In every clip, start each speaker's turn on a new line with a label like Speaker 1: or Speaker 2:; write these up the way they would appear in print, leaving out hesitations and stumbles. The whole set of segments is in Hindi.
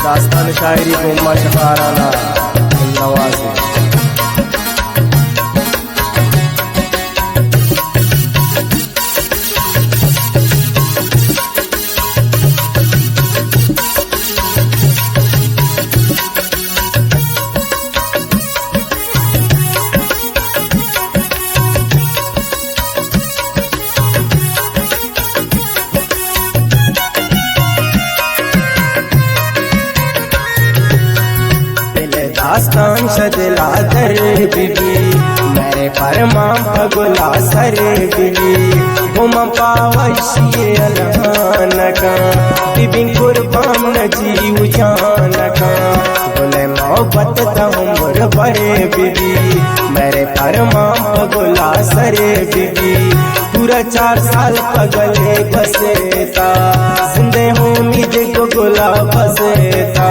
Speaker 1: दास्तान शायरी को मशकाराना नवाज़ी।
Speaker 2: दास्तान शदला दर बीबी मेरे परमाम पगुला सर बीबी घुम पावशिए अलहान का बीबी कुर्बान न जीव जान का बोले मोहब्बत तमर बरे बीबी मेरे परमाम पगुला सर बीबी पूरा 4 साल पगले बसेता जिंदे उम्मीद को गुला बसेता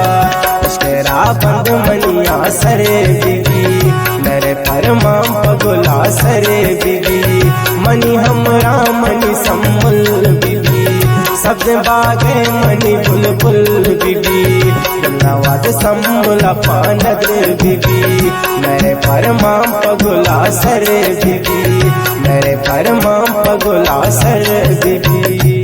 Speaker 2: तेरा बंद मनिया सरे बीबी मेरे परमाम पगुला सरे बीबी मनी हमरा मनी सम्मल बीबी शब्द बागे मनी बुलबुल बीबी गंगावाद सम्मला पानगर बीबी मेरे परमाम पगुला सरे बीबी मेरे परमाम पगुला सरे बीबी।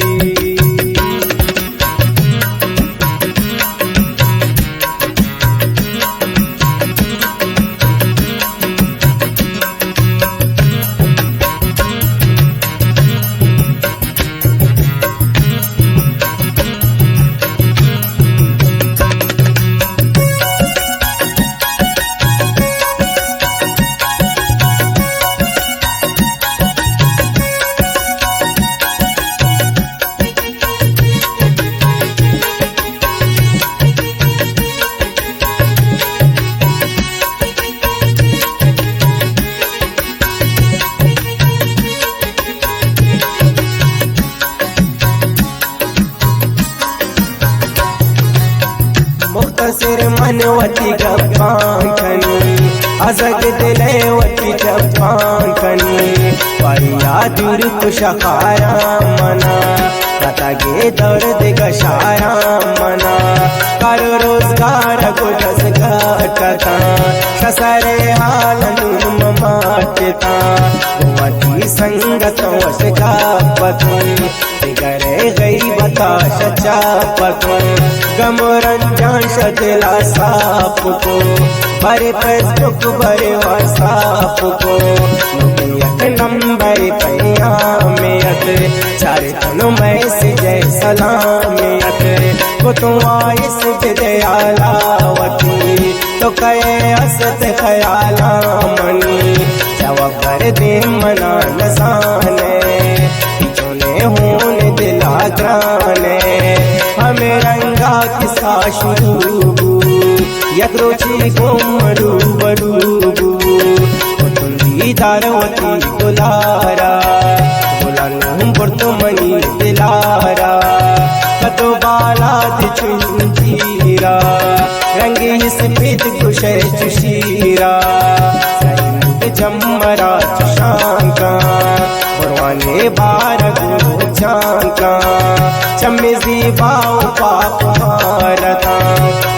Speaker 2: मुख्तसर मनवती गप्पांकनी अजग दिलवती गप्पांकनी पाया दूर कुशकारा मना कतगे दर्द गशारा मना कर रोजगार गुजस घटता ससरे हालन माटता वती संगत वश गापतुन दिगरे गई बताश चापतुन गमरंजान शदला साप को बरे फेसबुक बरे व्हाट्सएप को एक नंबर पैया में 4 तनु मैसेज सलाम को तुम आइस दयालावती तो कहे असत ख्याला मनी जवाब कर दे मना नसाने तूने होने दिला ग्राने हमें रंगा किसा शुरू यक्रोची गोमरू बरूबू तुम दीदारवती दुलारा बोला नूम बुर्तो मनी दिलारा कतो बाला चुंजीरा रंगी सफेद कुशे चुशीरा सैंद जम्मरा चुशांका बुरवाने बारगो झांका चमेजी बाव पाप मारता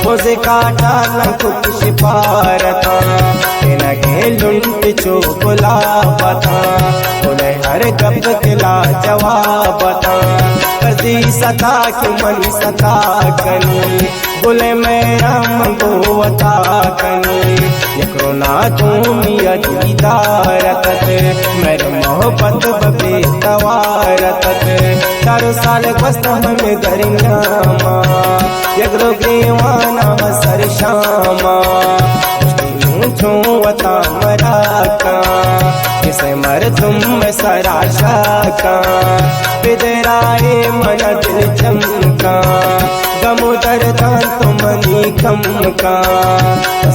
Speaker 2: मुझे काटा लंकुट शिपारता के लुंट चो बुला बता उन्हें हर गप किला जवाब बता कदी सता के मन सता कनी बोले मेरा मंगो वता कनी यकरो ना तुमिया दीदारत मेरे मोहब्बत बबे तवारत 4 साल बस्त हमें गरियामा यकरो ग्रेवाना सर शामा वता मराका किसे मर तुम सराशा का पिदराए मन दिल चमका गमो दर्दा तुमनी कम का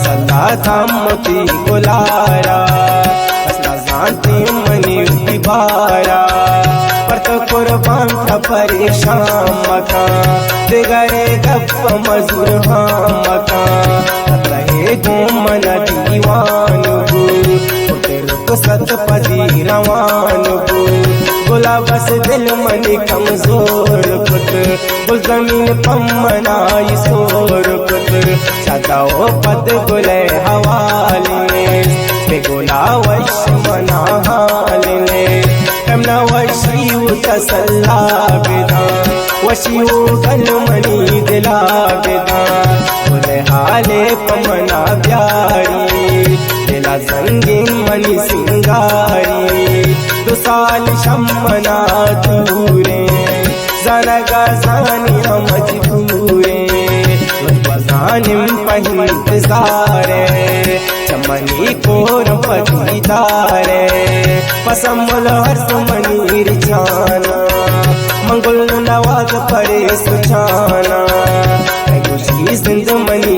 Speaker 2: सल्ला था मोती गुलारा असला जानते मनी उबारा पर तो कुर्बान था परेशान मका दिगरे गप मजूर हाँ मका रहे घूमन दीवान को सतपदी रवान बोला बस दिल मन कमजोर पुत गुलजमीन पमनाई सोर पुत्र सदाओ पद गुले हवाले बेगुला वश मना हाले तमना वशी उतसल्ला बेदा वशी गल मनी दिला बेदा गुले हाले पमना प्यारी दिला संगीन मनी सिंगारी दुसाल शम्मना दूरे ज़नगा ज़ानी मजबूरे बज़ानिम पही इंतज़ारे चमनी कोर पदीदारे पसमुल हर्ष मनीर जाना मंगुल नवाज परे सुचाना खुशी जिंद मनी